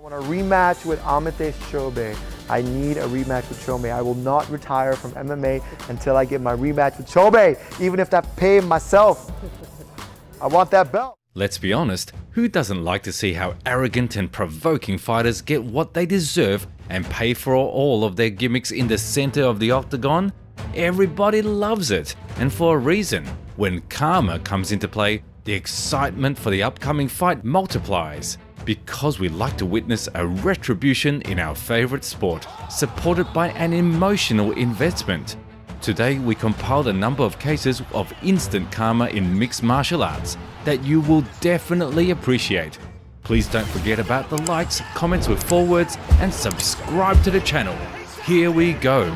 want a rematch with Amate Shobe. I need a rematch with Shobe. I will not retire from MMA until I get my rematch with Shobe, even if that pay myself. I want that belt. Let's be honest, who doesn't like to see how arrogant and provoking fighters get what they deserve and pay for all of their gimmicks in the center of the octagon? Everybody loves it, and for a reason. When karma comes into play, the excitement for the upcoming fight multiplies, because we like to witness a retribution in our favorite sport, supported by an emotional investment. Today we compiled a number of cases of instant karma in mixed martial arts that you will definitely appreciate. Please don't forget about the likes, comments with forewords, and subscribe to the channel. Here we go.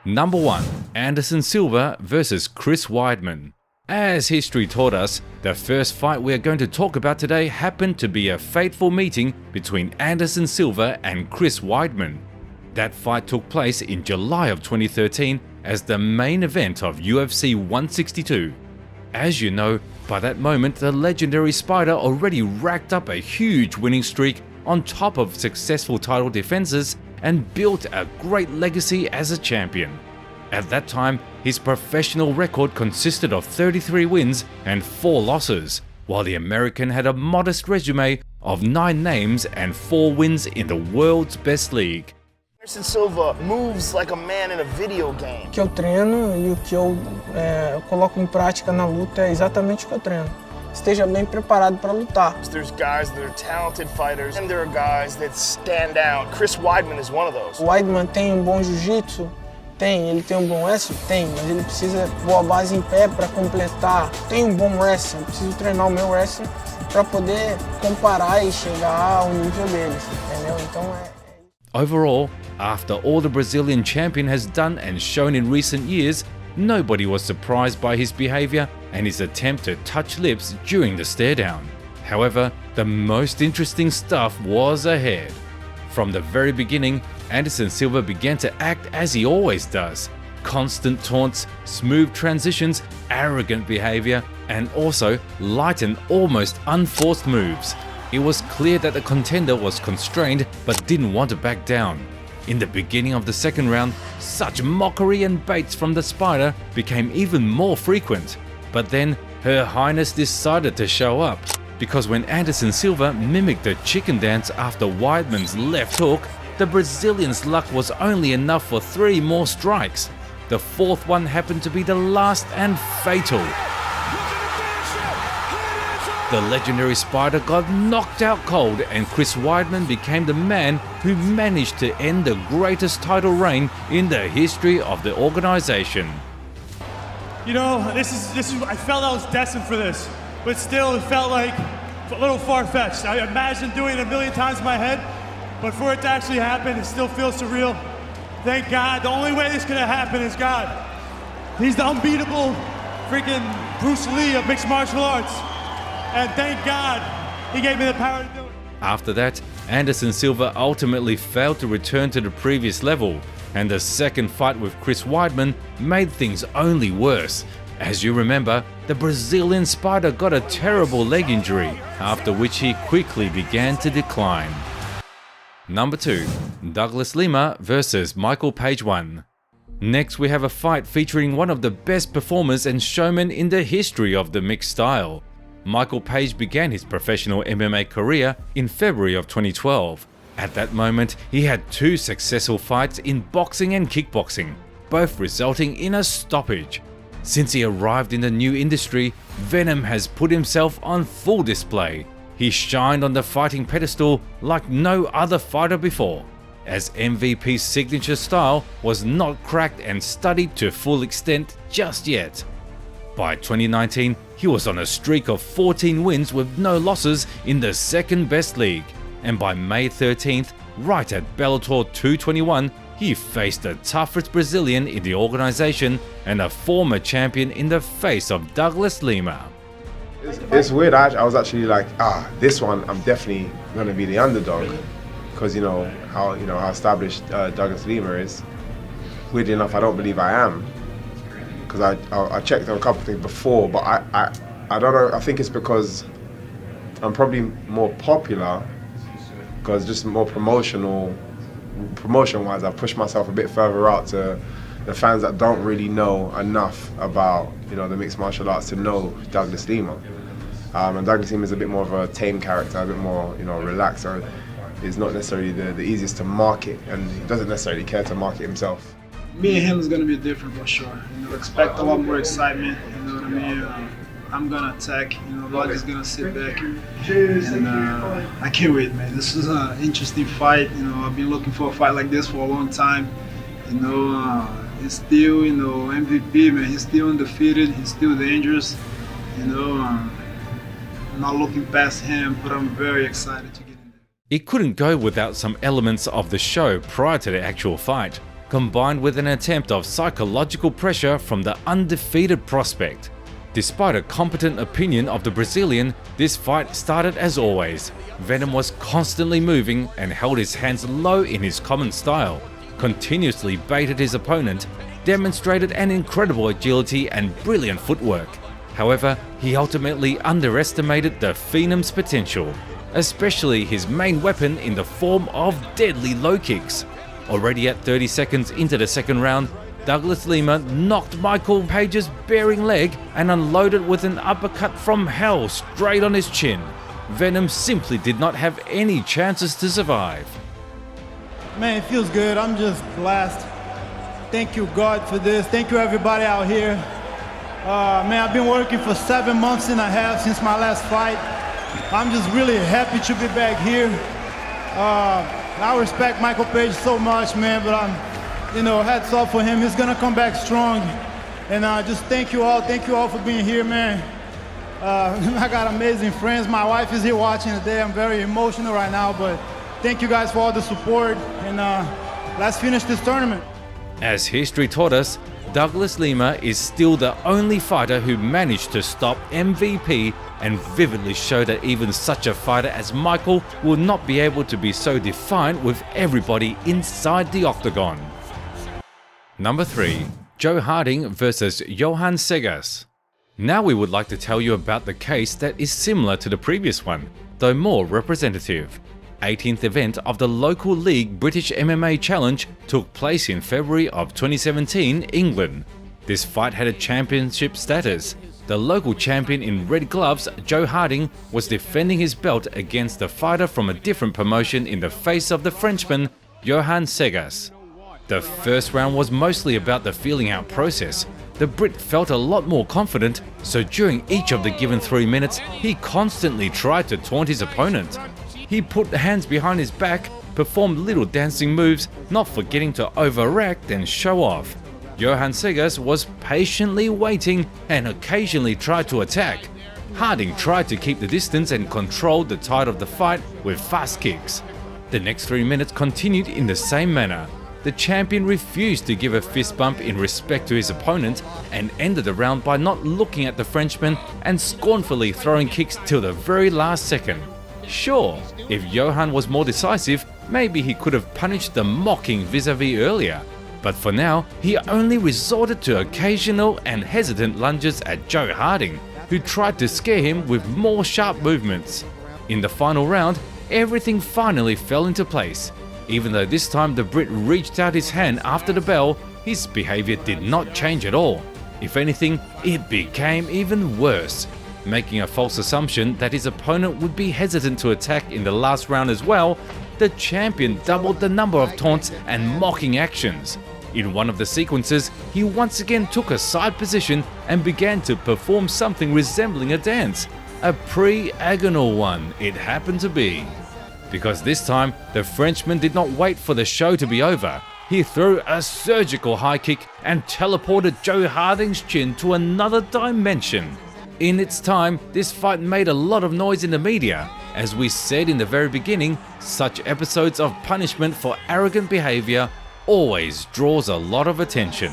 Number 1. Anderson Silva vs Chris Weidman. As history taught us, the first fight we are going to talk about today happened to be a fateful meeting between Anderson Silva and Chris Weidman. That fight took place in July of 2013 as the main event of UFC 162. As you know, by that moment the legendary Spider already racked up a huge winning streak on top of successful title defenses and built a great legacy as a champion. At that time, his professional record consisted of 33 wins and 4 losses, while the American had a modest resume of 9 names and 4 wins in the world's best league. Anderson Silva moves like a man in a video game. O que eu treino e o que eu coloco em prática na luta é exatamente o que eu treino. Esteja bem preparado para lutar. There's guys that are talented fighters and there are guys that stand out. Chris Weidman is one of those. O Weidman tem um bom jiu-jitsu? Tem. Ele tem um bom wrestling? Tem, mas ele precisa boa base em pé para completar. Tem um bom wrestling, eu preciso treinar o meu wrestling para poder comparar e chegar ao nível deles, entendeu? Então Overall, after all the Brazilian champion has done and shown in recent years, nobody was surprised by his behavior and his attempt to touch lips during the stare-down. However, the most interesting stuff was ahead. From the very beginning, Anderson Silva began to act as he always does. Constant taunts, smooth transitions, arrogant behavior, and also light and almost unforced moves. It was clear that the contender was constrained but didn't want to back down. In the beginning of the second round, such mockery and baits from the Spider became even more frequent. But then, Her Highness decided to show up, because when Anderson Silva mimicked the chicken dance after Weidman's left hook, the Brazilian's luck was only enough for 3 more strikes. The 4th one happened to be the last and fatal. The legendary Spider got knocked out cold and Chris Weidman became the man who managed to end the greatest title reign in the history of the organization. You know, this is I felt I was destined for this, but still it felt like a little far-fetched. I imagined doing it a million times in my head, but for it to actually happen, it still feels surreal. Thank God. The only way this could have happened is God. He's the unbeatable freaking Bruce Lee of mixed martial arts. And thank God he gave me the power to do it. After that, Anderson Silva ultimately failed to return to the previous level, and the second fight with Chris Weidman made things only worse. As you remember, the Brazilian Spider got a terrible leg injury, after which he quickly began to decline. Number 2. Douglas Lima vs Michael Page 1. Next we have a fight featuring one of the best performers and showmen in the history of the mixed style. Michael Page began his professional MMA career in February of 2012. At that moment, he had 2 successful fights in boxing and kickboxing, both resulting in a stoppage. Since he arrived in the new industry, Venom has put himself on full display. He shined on the fighting pedestal like no other fighter before, as MVP's signature style was not cracked and studied to full extent just yet. By 2019, he was on a streak of 14 wins with no losses in the second best league, and by May 13th, right at Bellator 221, he faced the toughest Brazilian in the organization and a former champion in the face of Douglas Lima. It's weird. I was actually like, this one I'm definitely going to be the underdog, because you know how established Douglas Lima is. Weirdly enough, I don't believe I am, because I checked on a couple of things before, but I don't know. I think it's because I'm probably more popular because just more promotion-wise, I've pushed myself a bit further out to the fans that don't really know enough about, you know, the mixed martial arts to know Douglas Lima. And Douglas Lima is a bit more of a tame character, a bit more, you know, relaxed. So he's not necessarily the easiest to market, and he doesn't necessarily care to market himself. Me and him is gonna be different for sure. You know, expect a lot more excitement. You know what I mean? I'm gonna attack. You know, Roddy's gonna sit back, and I can't wait, man. This is an interesting fight. You know, I've been looking for a fight like this for a long time. You know, he's still, you know, MVP, man. He's still undefeated. He's still dangerous. You know, I'm not looking past him, but I'm very excited to get in there. It couldn't go without some elements of the show prior to the actual fight, combined with an attempt of psychological pressure from the undefeated prospect. Despite a competent opinion of the Brazilian, this fight started as always. Venom was constantly moving and held his hands low in his common style, continuously baited his opponent, demonstrated an incredible agility and brilliant footwork. However, he ultimately underestimated the Phenom's potential, especially his main weapon in the form of deadly low kicks. Already at 30 seconds into the second round, Douglas Lima knocked Michael Page's bearing leg and unloaded with an uppercut from hell straight on his chin. Venom simply did not have any chances to survive. Man, it feels good. I'm just blessed. Thank you, God, for this. Thank you, everybody out here. Man, I've been working for 7 months and a half since my last fight. I'm just really happy to be back here. I respect Michael Page so much, man, but you know, hats off for him. He's gonna come back strong. And just thank you all for being here, man. I got amazing friends. My wife is here watching today. I'm very emotional right now, but thank you guys for all the support, and let's finish this tournament. As history taught us, Douglas Lima is still the only fighter who managed to stop MVP and vividly show that even such a fighter as Michael will not be able to be so defiant with everybody inside the octagon. Number 3. Joe Harding versus Johan Segas. Now we would like to tell you about the case that is similar to the previous one, though more representative. 18th event of the local league British MMA Challenge took place in February of 2017, England. This fight had a championship status. The local champion in red gloves, Joe Harding, was defending his belt against a fighter from a different promotion in the face of the Frenchman, Johan Segas. The first round was mostly about the feeling out process. The Brit felt a lot more confident, so during each of the given 3 minutes, he constantly tried to taunt his opponent. He put the hands behind his back, performed little dancing moves, not forgetting to overact and show off. Johan Segas was patiently waiting and occasionally tried to attack. Harding tried to keep the distance and controlled the tide of the fight with fast kicks. The next 3 minutes continued in the same manner. The champion refused to give a fist bump in respect to his opponent and ended the round by not looking at the Frenchman and scornfully throwing kicks till the very last second. Sure, if Johan was more decisive, maybe he could have punished the mocking vis-a-vis earlier. But for now, he only resorted to occasional and hesitant lunges at Joe Harding, who tried to scare him with more sharp movements. In the final round, everything finally fell into place. Even though this time the Brit reached out his hand after the bell, his behaviour did not change at all. If anything, it became even worse, making a false assumption that his opponent would be hesitant to attack in the last round as well. The champion doubled the number of taunts and mocking actions. In one of the sequences, he once again took a side position and began to perform something resembling a dance. A pre-agonal one it happened to be. Because this time, the Frenchman did not wait for the show to be over. He threw a surgical high kick and teleported Joe Harding's chin to another dimension. In its time, this fight made a lot of noise in the media. As we said in the very beginning, such episodes of punishment for arrogant behavior always draws a lot of attention.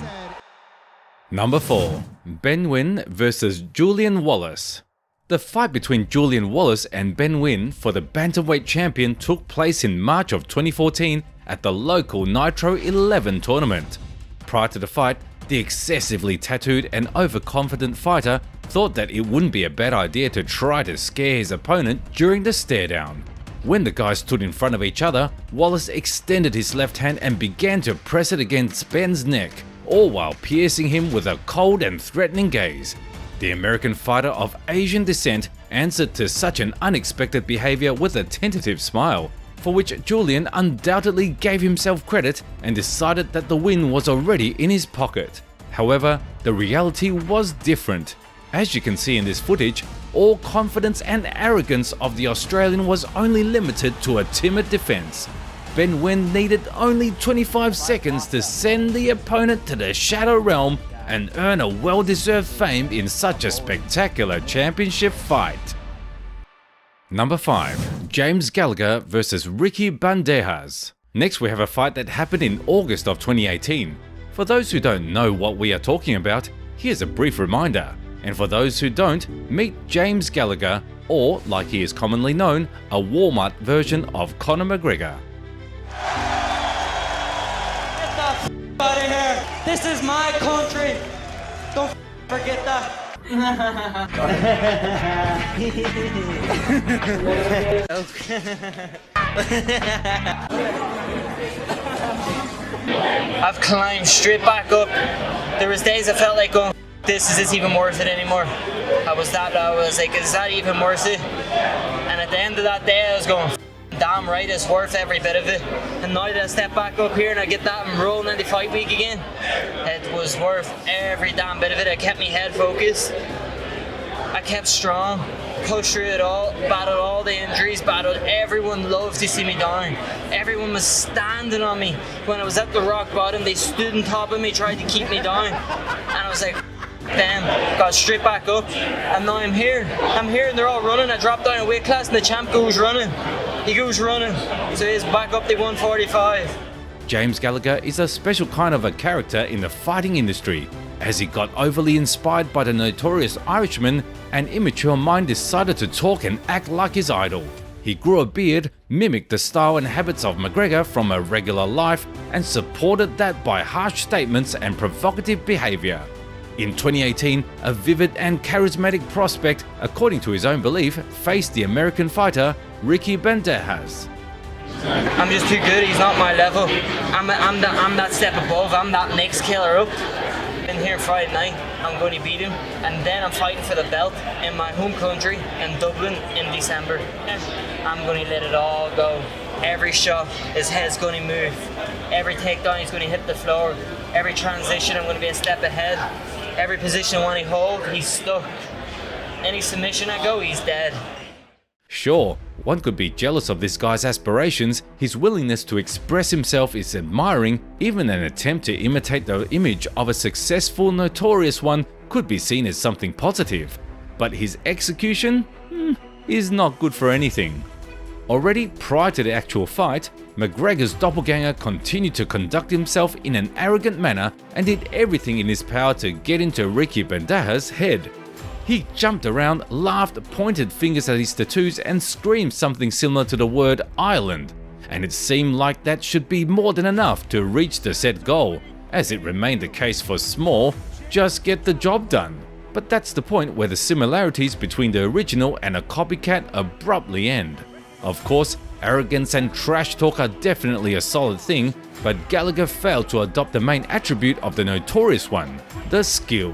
Number 4. Ben Nguyen versus Julian Wallace. The fight between Julian Wallace and Ben Nguyen for the bantamweight champion took place in March of 2014 at the local Nitro 11 tournament. Prior to the fight, the excessively tattooed and overconfident fighter thought that it wouldn't be a bad idea to try to scare his opponent during the stare down. When the guys stood in front of each other, Wallace extended his left hand and began to press it against Ben's neck, all while piercing him with a cold and threatening gaze. The American fighter of Asian descent answered to such an unexpected behavior with a tentative smile, for which Julian undoubtedly gave himself credit and decided that the win was already in his pocket. However, the reality was different. As you can see in this footage, all confidence and arrogance of the Australian was only limited to a timid defense. Ben Nguyen needed only 25 seconds to send the opponent to the Shadow Realm and earn a well-deserved fame in such a spectacular championship fight. Number 5. James Gallagher vs Ricky Bandejas. Next we have a fight that happened in August of 2018. For those who don't know what we are talking about, here's a brief reminder. And for those who don't, meet James Gallagher, or like he is commonly known, a Walmart version of Conor McGregor. Get the out of here! This is my country! Don't forget that! I've climbed straight back up. There was days I felt like going, is this even worth it anymore? I was like, is that even worth it? And at the end of that day I was going, damn right, it's worth every bit of it. And now that I step back up here and I get that and rolling in the fight week again, it was worth every damn bit of it. I kept my head focused. I kept strong, pushed through it all, battled all the injuries, everyone loved to see me down. Everyone was standing on me. When I was at the rock bottom, they stood on top of me, tried to keep me down. And I was like, damn, got straight back up. And now I'm here and they're all running. I dropped down a weight class and the champ goes running. He goes running, so he's back up to 145. James Gallagher is a special kind of a character in the fighting industry. As he got overly inspired by the notorious Irishman, an immature mind decided to talk and act like his idol. He grew a beard, mimicked the style and habits of McGregor from a regular life, and supported that by harsh statements and provocative behavior. In 2018, a vivid and charismatic prospect, according to his own belief, faced the American fighter Ricky Bandejas. I'm just too good, he's not my level. I'm that step above, I'm that next killer up. In here Friday night, I'm going to beat him, and then I'm fighting for the belt in my home country in Dublin in December. I'm going to let it all go. Every shot, his head's going to move. Every takedown, he's going to hit the floor. Every transition, I'm going to be a step ahead. Every position I want to hold, he's stuck. Any submission I go, he's dead. Sure, one could be jealous of this guy's aspirations. His willingness to express himself is admiring. Even an attempt to imitate the image of a successful, notorious one could be seen as something positive. But his execution is not good for anything. Already prior to the actual fight, McGregor's doppelganger continued to conduct himself in an arrogant manner and did everything in his power to get into Ricky Bandejas' head. He jumped around, laughed, pointed fingers at his tattoos and screamed something similar to the word Ireland. And it seemed like that should be more than enough to reach the set goal, as it remained the case for Small, just get the job done. But that's the point where the similarities between the original and a copycat abruptly end. Of course, arrogance and trash talk are definitely a solid thing, but Gallagher failed to adopt the main attribute of the notorious one, the skill.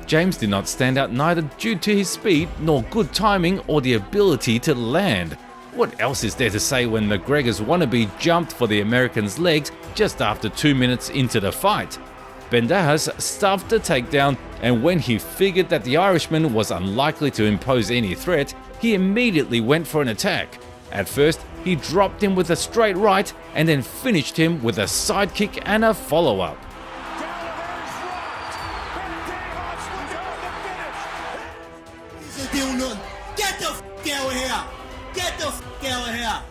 James did not stand out neither due to his speed nor good timing or the ability to land. What else is there to say when McGregor's wannabe jumped for the American's legs just after 2 minutes into the fight? Bandejas stuffed the takedown, and when he figured that the Irishman was unlikely to impose any threat, he immediately went for an attack. At first, he dropped him with a straight right and then finished him with a side kick and a follow-up. Get the f*** out of here! Get the f*** out of here!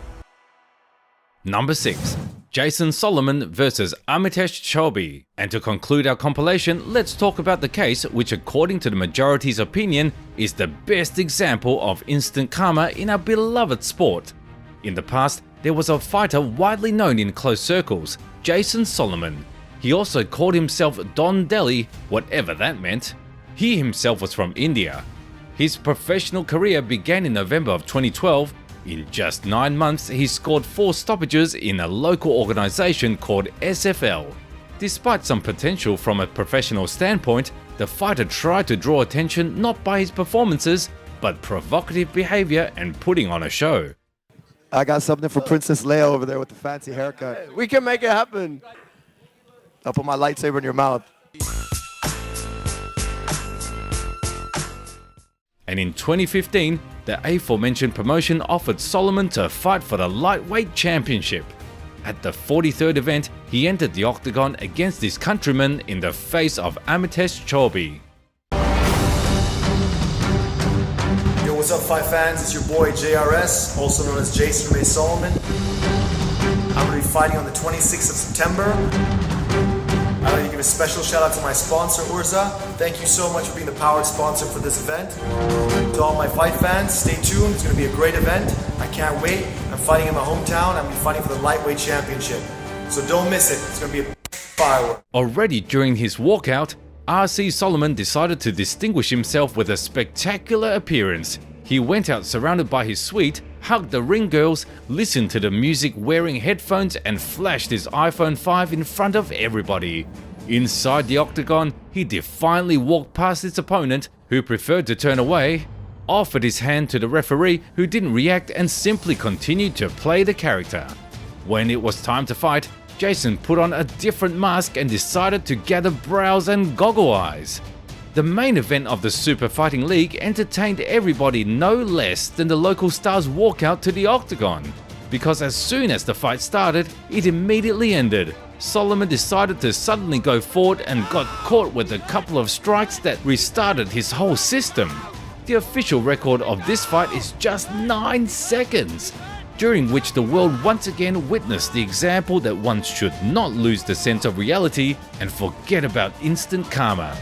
Number 6. Jason Solomon vs Amitesh Chaubey. And to conclude our compilation, let's talk about the case which, according to the majority's opinion, is the best example of instant karma in our beloved sport. In the past, there was a fighter widely known in close circles, Jason Solomon. He also called himself Don Delhi, whatever that meant. He himself was from India. His professional career began in November of 2012 In just 9 months, he scored 4 stoppages in a local organization called SFL. Despite some potential from a professional standpoint, the fighter tried to draw attention not by his performances, but provocative behavior and putting on a show. I got something for Princess Leia over there with the fancy haircut. We can make it happen. I'll put my lightsaber in your mouth. And in 2015, the aforementioned promotion offered Solomon to fight for the lightweight championship. At the 43rd event, he entered the octagon against his countryman in the face of Amitesh Chaubey. Yo, what's up, Fight fans? It's your boy JRS, also known as Jason Ray Solomon. I'm going to be fighting on the 26th of September. I'd like to give a special shout out to my sponsor, Urza. Thank you so much for being the powered sponsor for this event. To all my fight fans, stay tuned. It's going to be a great event. I can't wait. I'm fighting in my hometown. I'm going to be fighting for the lightweight championship. So don't miss it. It's going to be a firework. Already during his walkout, RC Solomon decided to distinguish himself with a spectacular appearance. He went out surrounded by his suite, hugged the ring girls, listened to the music wearing headphones and flashed his iPhone 5 in front of everybody. Inside the octagon, he defiantly walked past his opponent, who preferred to turn away, offered his hand to the referee, who didn't react and simply continued to play the character. When it was time to fight, Jason put on a different mask and decided to gather brows and goggle eyes. The main event of the Super Fighting League entertained everybody no less than the local star's walkout to the octagon, because as soon as the fight started, it immediately ended. Solomon decided to suddenly go forward and got caught with a couple of strikes that restarted his whole system. The official record of this fight is just 9 seconds, during which the world once again witnessed the example that one should not lose the sense of reality and forget about instant karma.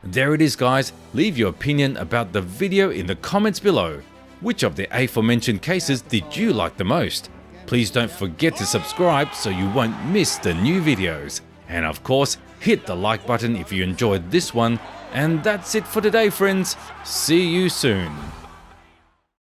There it is, guys. Leave your opinion about the video in the comments below. Which of the aforementioned cases did you like the most? Please don't forget to subscribe so you won't miss the new videos. And of course, hit the like button if you enjoyed this one. And that's it for today, friends. See you soon.